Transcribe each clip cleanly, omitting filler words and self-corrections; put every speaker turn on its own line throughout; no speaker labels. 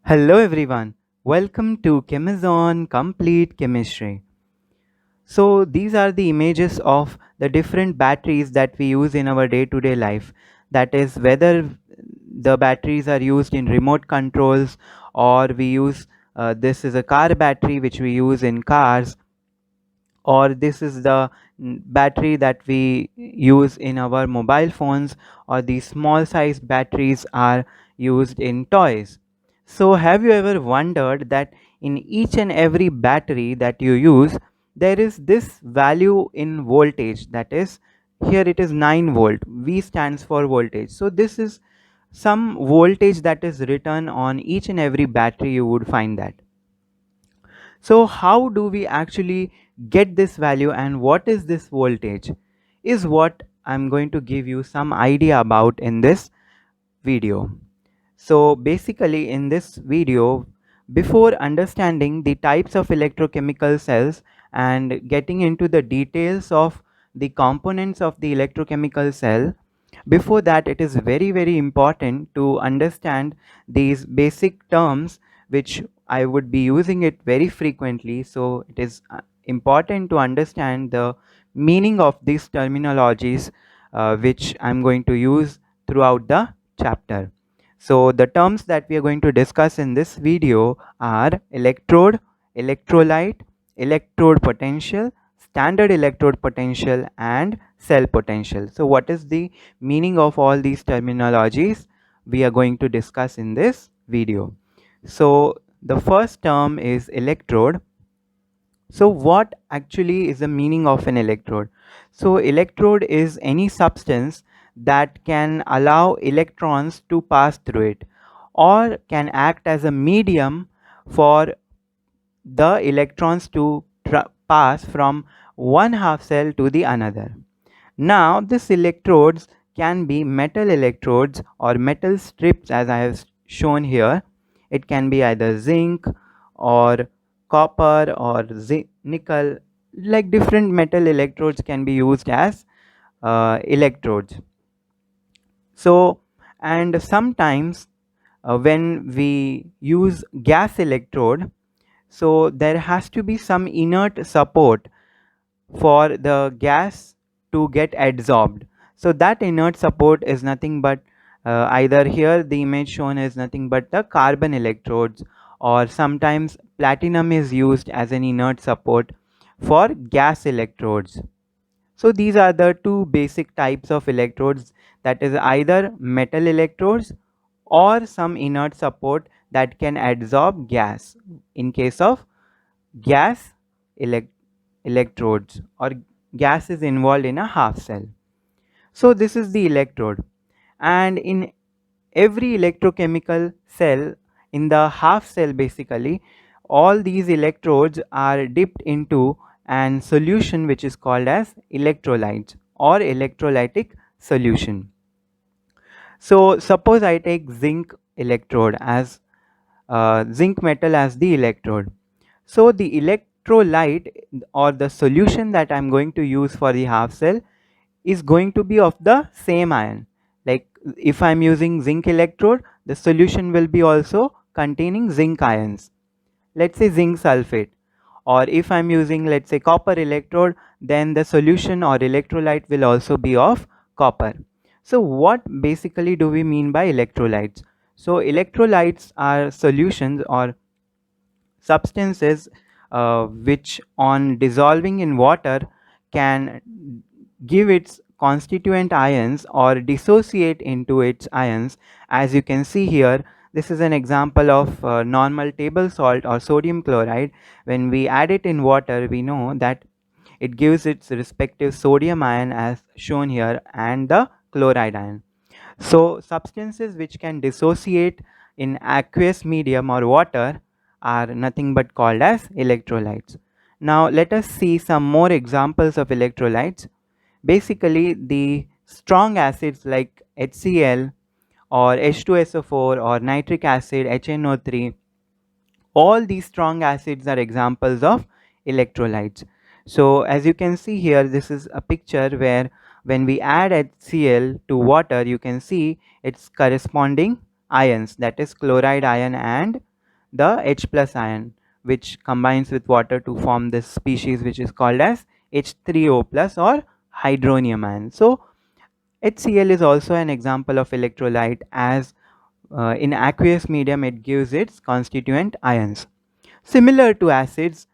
Hello everyone, welcome to Chemizon Complete Chemistry. So these are the images of the different batteries that we use in our day-to-day life. That is whether the batteries are used in remote controls or we use this is a car battery which we use in cars, or this is the battery that we use in our mobile phones, or these small sized batteries are used in toys. So have you ever wondered that in each and every battery that you use there is this value in voltage, that is, here it is 9 volt, V stands for voltage. So this is some voltage that is written on each and every battery, you would find that. So how do we actually get this value and what is this voltage is what I'm going to give you some idea about in this video. So basically in this video, before understanding the types of electrochemical cells and getting into the details of the components of the electrochemical cell, before that it is very important to understand these basic terms which I would be using it very frequently. So it is important to understand the meaning of these terminologies which I'm going to use throughout the chapter. So the terms that we are going to discuss in this video are electrode, electrolyte, electrode potential, standard electrode potential and cell potential. So what is the meaning of all these terminologies we are going to discuss in this video. So the first term is electrode. So what actually is the meaning of an electrode? So electrode is any substance that can allow electrons to pass through it or can act as a medium for the electrons to pass from one half cell to the another. Now these electrodes can be metal electrodes or metal strips as I have shown here. It can be either zinc or copper or nickel, like different metal electrodes can be used as electrodes. So and sometimes when we use gas electrode, so there has to be some inert support for the gas to get adsorbed. So that inert support is nothing but either here the image shown is nothing but the carbon electrodes, or sometimes platinum is used as an inert support for gas electrodes. So these are the two basic types of electrodes, that is either metal electrodes or some inert support that can adsorb gas in case of gas elect electrodes or gas is involved in a half cell. So this is the electrode, and in every electrochemical cell in the half cell, basically all these electrodes are dipped into an solution which is called as electrolytes or electrolytic solution. So suppose I take zinc electrode as zinc metal as the electrode. So the electrolyte or the solution that I'm going to use for the half cell is going to be of the same ion. Like if I'm using zinc electrode, the solution will be also containing zinc ions. Let's say zinc sulfate. Or if I'm using, let's say, copper electrode, then the solution or electrolyte will also be of copper. So what basically do we mean by electrolytes? So electrolytes are solutions or substances which on dissolving in water can give its constituent ions or dissociate into its ions. As you can see here, this is an example of normal table salt or sodium chloride. When we add it in water, we know that it gives its respective sodium ion as shown here and the chloride ion. So substances which can dissociate in aqueous medium or water are nothing but called as electrolytes. Now let us see some more examples of electrolytes. Basically the strong acids like HCl or H2SO4 or nitric acid HNO3, all these strong acids are examples of electrolytes. So as you can see here, this is a picture where when we add HCl to water, you can see its corresponding ions, that is chloride ion and the H plus ion, which combines with water to form this species which is called as H3O plus or hydronium ion. So HCl is also an example of electrolyte, as in aqueous medium it gives its constituent ions. Similar to acids,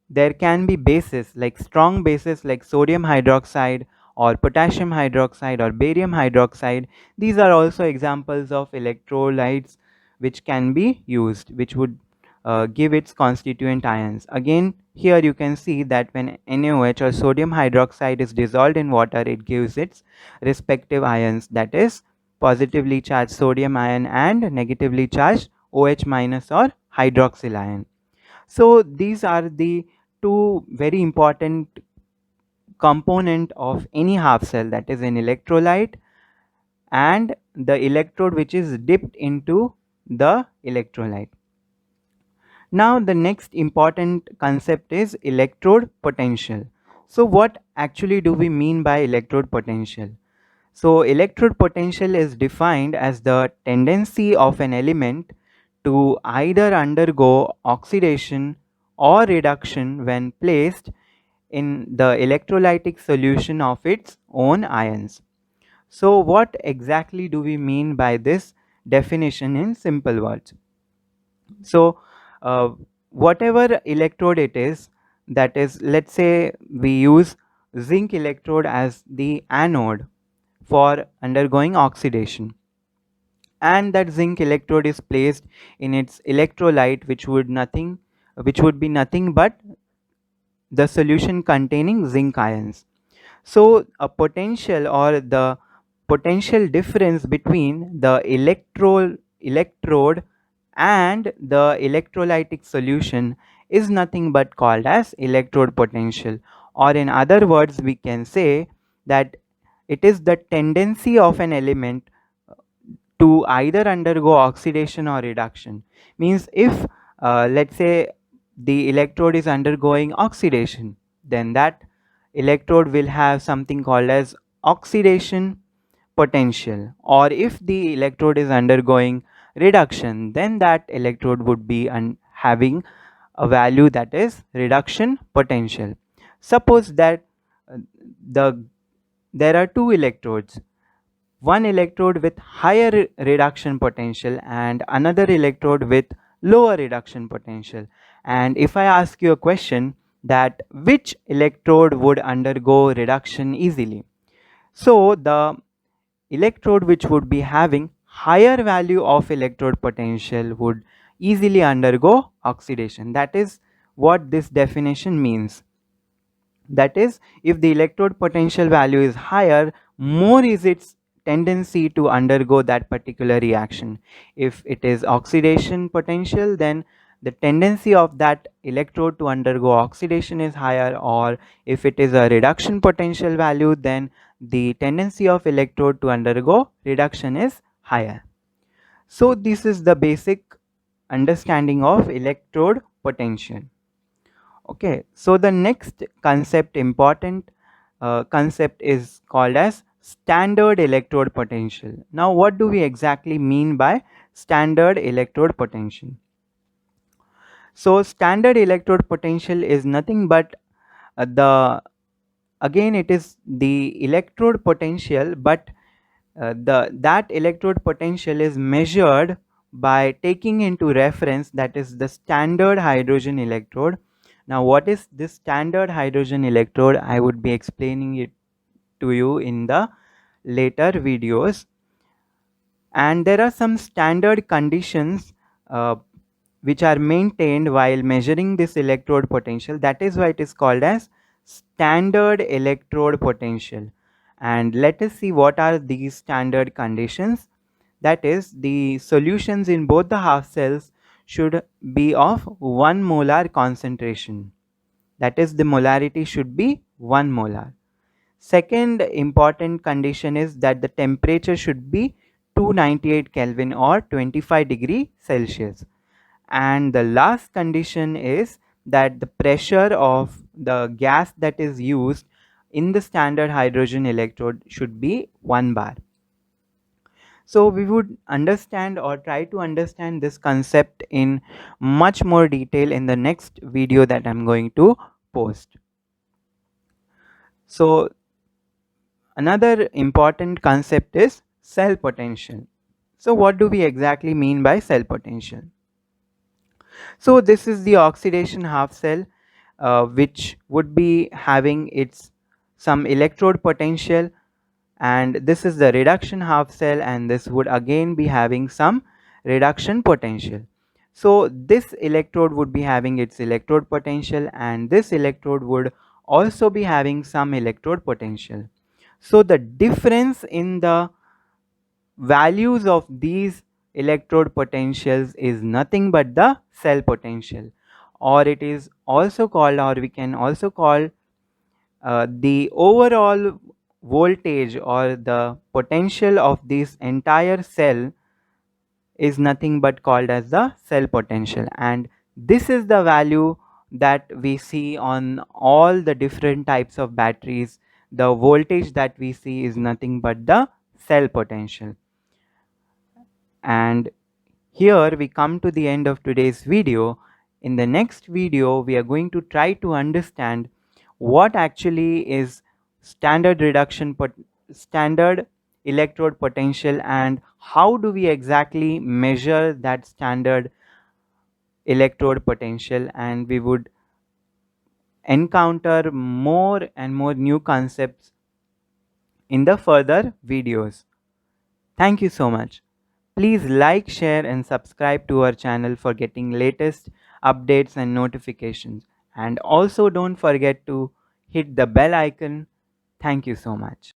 there can be bases like strong bases like sodium hydroxide or potassium hydroxide or barium hydroxide. These are also examples of electrolytes which can be used, which would give its constituent ions. Again, here you can see that when NaOH or sodium hydroxide is dissolved in water, it gives its respective ions, that is positively charged sodium ion and negatively charged OH minus or hydroxyl ion. So these are the two very important component of any half cell, that is an electrolyte and the electrode which is dipped into the electrolyte. Now the next important concept is electrode potential. So what actually do we mean by electrode potential? So electrode potential is defined as the tendency of an element to either undergo oxidation or reduction when placed in the electrolytic solution of its own ions. So what exactly do we mean by this definition in simple words? So uh, whatever electrode it is, that is, let's say we use zinc electrode as the anode for undergoing oxidation, and that zinc electrode is placed in its electrolyte, which would be nothing but the solution containing zinc ions. So a potential, or the potential difference between the electrode and the electrolytic solution is nothing but called as electrode potential, or in other words we can say that it is the tendency of an element to either undergo oxidation or reduction. Means if let's say the electrode is undergoing oxidation, then that electrode will have something called as oxidation potential, or if the electrode is undergoing reduction, then that electrode would be having a value, that is reduction potential. Suppose that the there are two electrodes, one electrode with higher reduction potential and another electrode with lower reduction potential. And if I ask you a question that which electrode would undergo reduction easily, so the electrode which would be having higher value of electrode potential would easily undergo oxidation. That is what this definition means. That is, if the electrode potential value is higher, more is its tendency to undergo that particular reaction. If it is oxidation potential, then the tendency of that electrode to undergo oxidation is higher, or if it is a reduction potential value, then the tendency of electrode to undergo reduction is higher. So this is the basic understanding of electrode potential. Okay, so the next concept, important concept, is called as standard electrode potential. Now what do we exactly mean by standard electrode potential? So standard electrode potential is nothing but the again it is the electrode potential, but the that electrode potential is measured by taking into reference, that is the standard hydrogen electrode. Now what is this standard hydrogen electrode? I would be explaining it to you in the later videos. And there are some standard conditions uh, which are maintained while measuring this electrode potential. That is why it is called as standard electrode potential. And let us see what are these standard conditions. That is, the solutions in both the half cells should be of 1 molar concentration. That is, the molarity should be 1 molar. Second important condition is that the temperature should be 298 Kelvin or 25 degree Celsius. And the last condition is that the pressure of the gas that is used in the standard hydrogen electrode should be 1 bar. So we would understand or try to understand this concept in much more detail in the next video that I'm going to post. So another important concept is cell potential. So what do we exactly mean by cell potential? So this is the oxidation half cell, which would be having its some electrode potential, and this is the reduction half cell, and this would again be having some reduction potential. So this electrode would be having its electrode potential, and this electrode would also be having some electrode potential. So the difference in the values of these electrode potentials is nothing but the cell potential, or it is also called, or we can also call, the overall voltage or the potential of this entire cell is nothing but called as the cell potential. And this is the value that we see on all the different types of batteries. The voltage that we see is nothing but the cell potential. And here we come to the end of today's video. In the next video, we are going to try to understand what actually is standard electrode potential, and how do we exactly measure that standard electrode potential, and we would encounter more and more new concepts in the further videos. Thank you so much. Please like, share, and subscribe to our channel for getting latest updates and notifications. And also don't forget to hit the bell icon. Thank you so much.